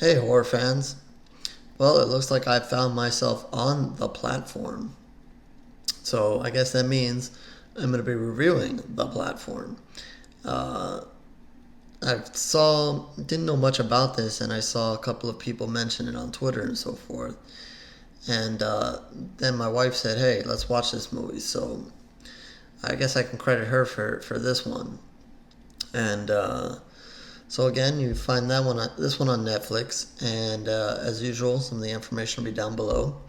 Hey, horror fans. Well, it looks like I found myself on the platform. So I guess that means I'm going to be reviewing the platform. Uh, didn't know much about this, and I saw a couple of people mention it on Twitter and so forth. And then my wife said, "Hey, let's watch this movie." So I guess I can credit her for this one. And so again, you find this one on Netflix, and as usual, some of the information will be down below.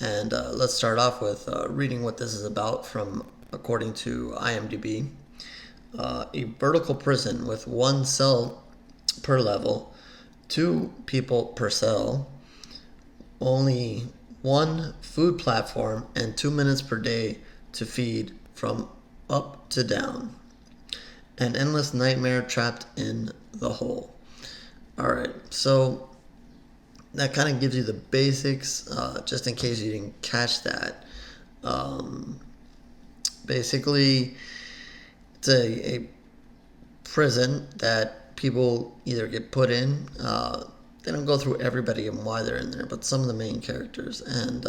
And let's start off with reading what this is about from according to IMDb. A vertical prison with one cell per level, two people per cell, only one food platform, and 2 minutes per day to feed from up to down. An endless nightmare trapped in the hole. Alright, so that kind of gives you the basics, just in case you didn't catch that. Basically, it's a prison that people either get put in. They don't go through everybody and why they're in there, but some of the main characters. And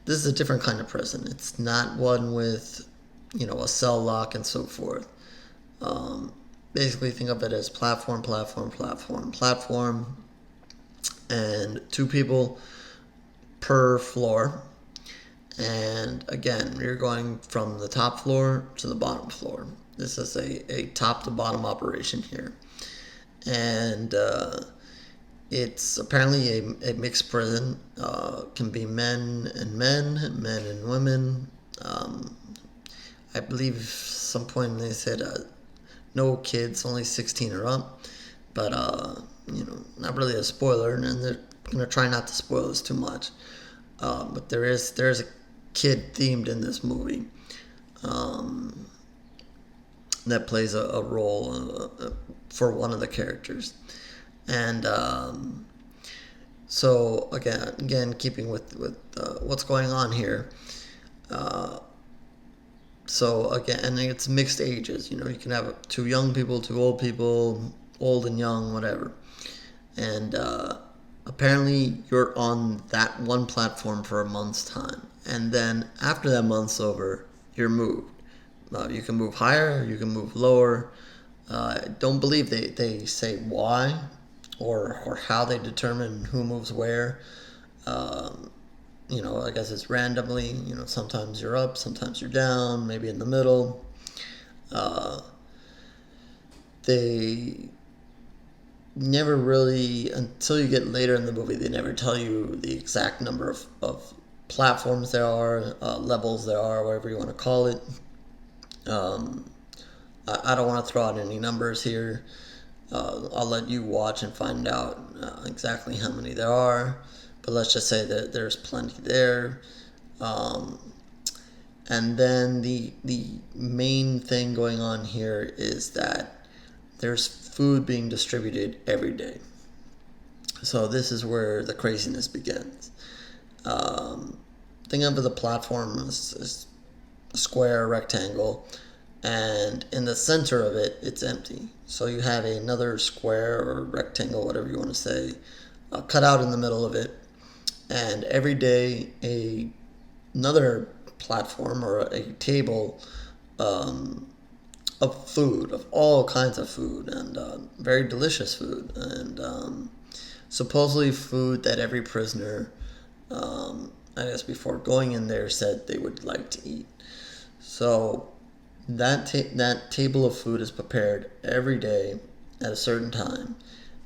this is a different kind of prison. It's not one with, a cell lock and so forth. Basically, think of it as platform, and two people per floor. And again, you're going from the top floor to the bottom floor. This is a top to bottom operation here. And it's apparently a mixed prison. Can be men and women. I believe some point they said no kids, only 16 or up. But, not really a spoiler, and they're going to try not to spoil this too much. But there's a kid themed in this movie that plays a role for one of the characters. And so, again, keeping with what's going on here. So again, it's mixed ages. You can have two young people, two old people, old and young, whatever. And apparently you're on that one platform for a month's time. And then after that month's over, you're moved. You can move higher, you can move lower. I don't believe they say why or how they determine who moves where. I guess it's randomly. Sometimes you're up, sometimes you're down, maybe in the middle. They never really, until you get later in the movie, they never tell you the exact number of platforms there are, levels there are, whatever you want to call it. I don't want to throw out any numbers here. I'll let you watch and find out exactly how many there are. But let's just say that there's plenty there. And then the main thing going on here is that there's food being distributed every day. So this is where the craziness begins. Think of the platform as a square rectangle, and in the center of it, it's empty. So you have another square or rectangle, whatever you want to say, cut out in the middle of it. And every day, another platform or a table of food, of all kinds of food, and very delicious food, and supposedly food that every prisoner, I guess before going in there, said they would like to eat. So that table of food is prepared every day at a certain time,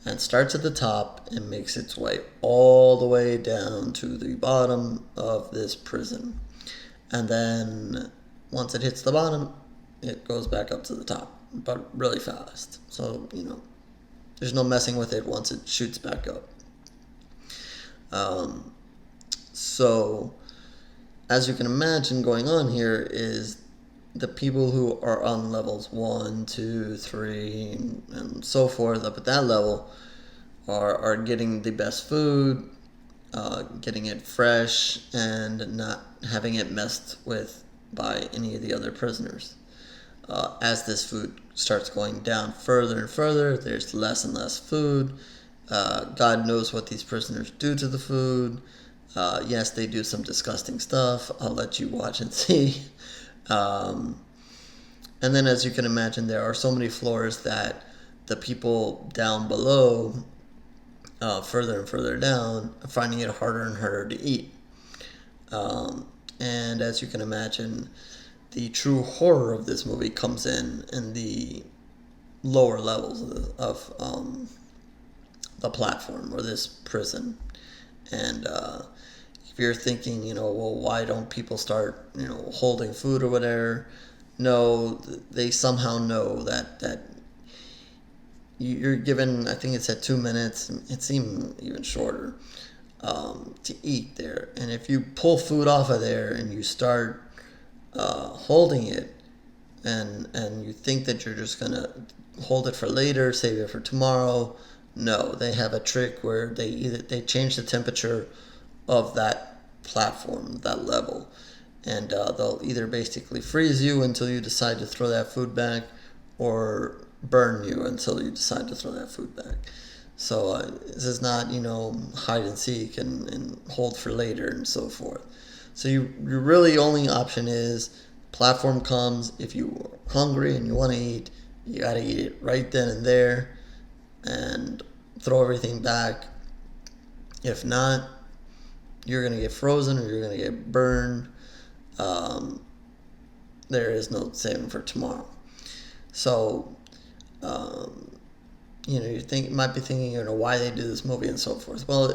and starts at the top and makes its way all the way down to the bottom of this prison. And then once it hits the bottom, it goes back up to the top, but really fast. So, there's no messing with it once it shoots back up. So, as you can imagine, going on here is the people who are on levels 1, 2, 3, and so forth up at that level are getting the best food, getting it fresh, and not having it messed with by any of the other prisoners. As this food starts going down further and further, there's less and less food. God knows what these prisoners do to the food. Yes, they do some disgusting stuff. I'll let you watch and see. Um, and then, as you can imagine, there are so many floors that the people down below, further and further down, are finding it harder and harder to eat. And as you can imagine, the true horror of this movie comes in the lower levels of the platform or this prison. And if you're thinking, well, why don't people start, holding food or whatever? No, they somehow know that you're given, I think it said 2 minutes, it seemed even shorter, to eat there. And if you pull food off of there and you start holding it, and you think that you're just going to hold it for later, save it for tomorrow, no, they have a trick where they change the temperature of that platform, that level, and they'll either basically freeze you until you decide to throw that food back, or burn you until you decide to throw that food back. So this is not, hide and seek and hold for later and so forth. So your really only option is platform comes. If you're hungry and you want to eat, you got to eat it right then and there and throw everything back. If not, you're going to get frozen or you're going to get burned. There is no saving for tomorrow. So, you might be thinking, why they do this movie and so forth. Well,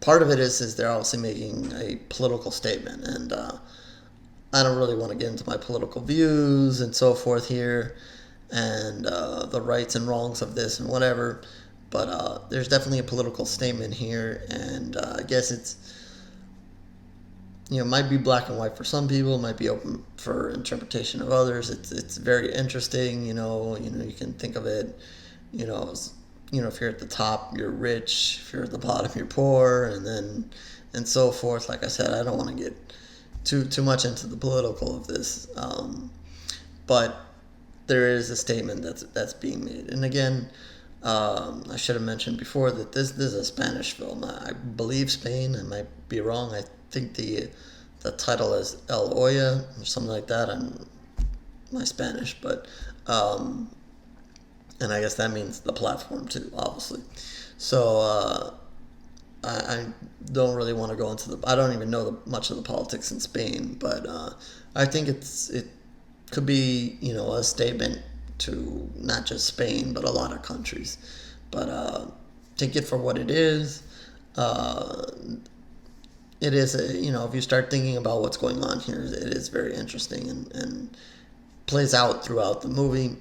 part of it is they're obviously making a political statement, and I don't really want to get into my political views and so forth here, and the rights and wrongs of this and whatever, but there's definitely a political statement here, and I guess it's, might be black and white for some people, might be open for interpretation of others. It's very interesting, you can think of it, if you're at the top, you're rich. If you're at the bottom, you're poor, and so forth. Like I said, I don't want to get too much into the political of this, but there is a statement that's being made. And again, I should have mentioned before that this is a Spanish film. I believe Spain. I might be wrong. I think the title is El Hoya or something like that. I'm my Spanish, but. And I guess that means the platform too, obviously. So I don't really want to go into I don't even know much of the politics in Spain, but I think it could be a statement to not just Spain but a lot of countries. But take it for what it is. It is if you start thinking about what's going on here, it is very interesting and plays out throughout the movie.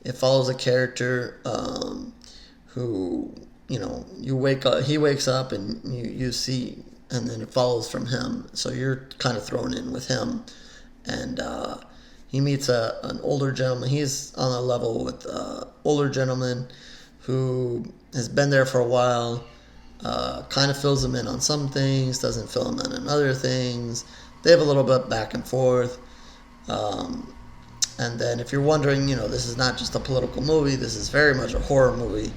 It follows a character who, you wake up. He wakes up and you see, and then it follows from him. So you're kind of thrown in with him, and he meets an older gentleman. He's on a level with older gentleman who has been there for a while. Kind of fills him in on some things, doesn't fill him in on other things. They have a little bit back and forth. And then if you're wondering, this is not just a political movie, this is very much a horror movie.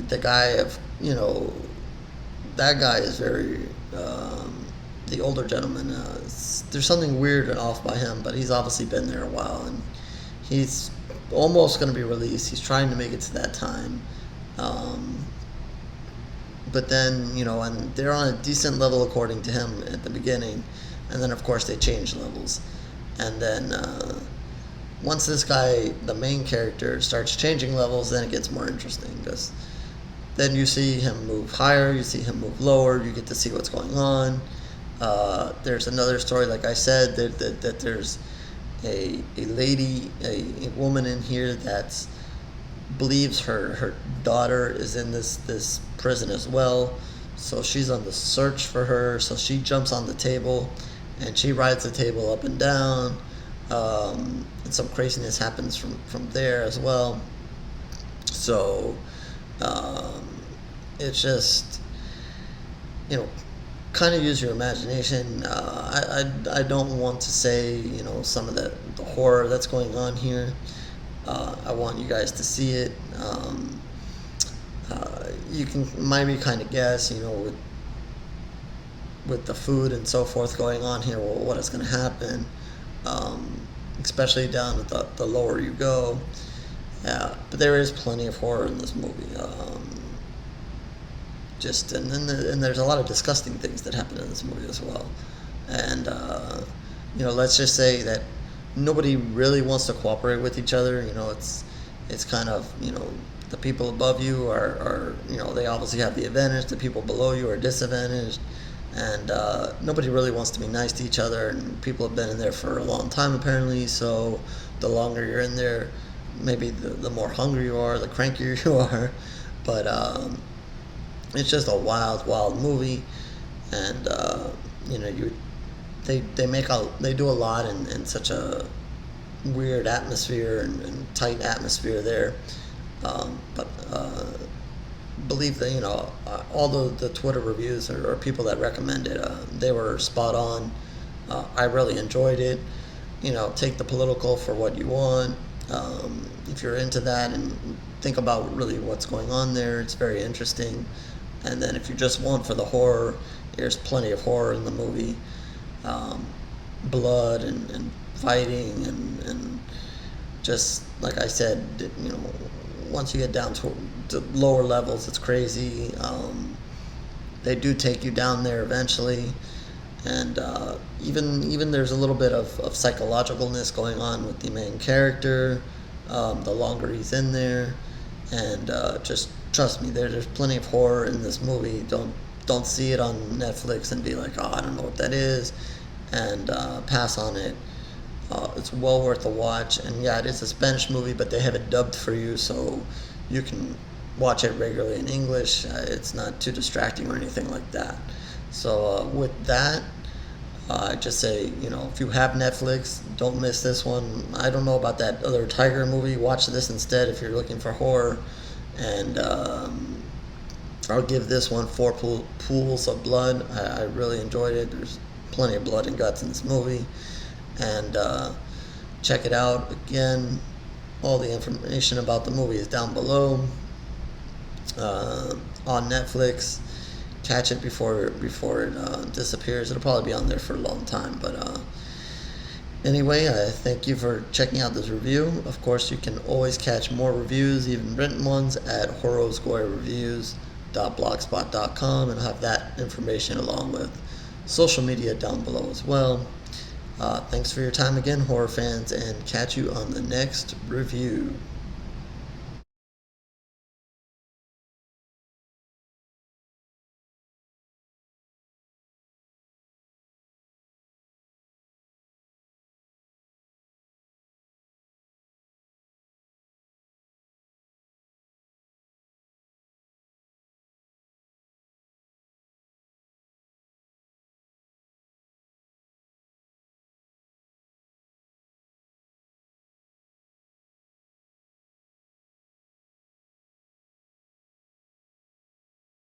The guy that guy is very, the older gentleman, there's something weird and off by him, but he's obviously been there a while, and he's almost going to be released. He's trying to make it to that time. But then, and they're on a decent level according to him at the beginning. And then, of course, they change levels. And then once this guy, the main character, starts changing levels, then it gets more interesting. Because then you see him move higher, you see him move lower, you get to see what's going on. There's another story, like I said, that there's a lady, a woman in here that believes her daughter is in this prison as well. So she's on the search for her. So she jumps on the table and she rides the table up and down. And some craziness happens from there as well. So it's just, kind of use your imagination. I don't want to say, some of the horror that's going on here. I want you guys to see it. You can maybe kind of guess, with the food and so forth going on here, well, what is going to happen, especially down at the lower you go. Yeah, but there is plenty of horror in this movie. And there's a lot of disgusting things that happen in this movie as well. And let's just say that nobody really wants to cooperate with each other. It's kind of, the people above you are they obviously have the advantage. The people below you are disadvantaged, and nobody really wants to be nice to each other. And people have been in there for a long time apparently. So the longer you're in there, maybe the more hungry you are, the crankier you are. But it's just a wild movie, and they do a lot in such a weird atmosphere and tight atmosphere there. But believe that all the Twitter reviews or people that recommend it, they were spot on. I really enjoyed it. Take the political for what you want. If you're into that and think about really what's going on there, it's very interesting. And then if you just want for the horror, there's plenty of horror in the movie. Blood and fighting and just like I said, once you get down to lower levels, it's crazy. They do take you down there eventually, and even there's a little bit of psychologicalness going on with the main character. The longer he's in there, and just trust me, there's plenty of horror in this movie. Don't see it on Netflix and be like, oh, I don't know what that is, and pass on it. It's well worth a watch, and yeah, it is a Spanish movie, but they have it dubbed for you, so you can watch it regularly in English. It's not too distracting or anything like that. So with that, I just say, if you have Netflix, don't miss this one. I don't know about that other tiger movie. Watch this instead if you're looking for horror. And I'll give this one 4 pools of blood. I really enjoyed it. There's plenty of blood and guts in this movie. And check it out. Again, all the information about the movie is down below on Netflix. Catch it before it disappears. It'll probably be on there for a long time. But anyway, I thank you for checking out this review. Of course, you can always catch more reviews, even written ones, at horrorgoyreviews.blogspot.com, and have that information along with social media down below as well. Thanks for your time again, horror fans, and catch you on the next review.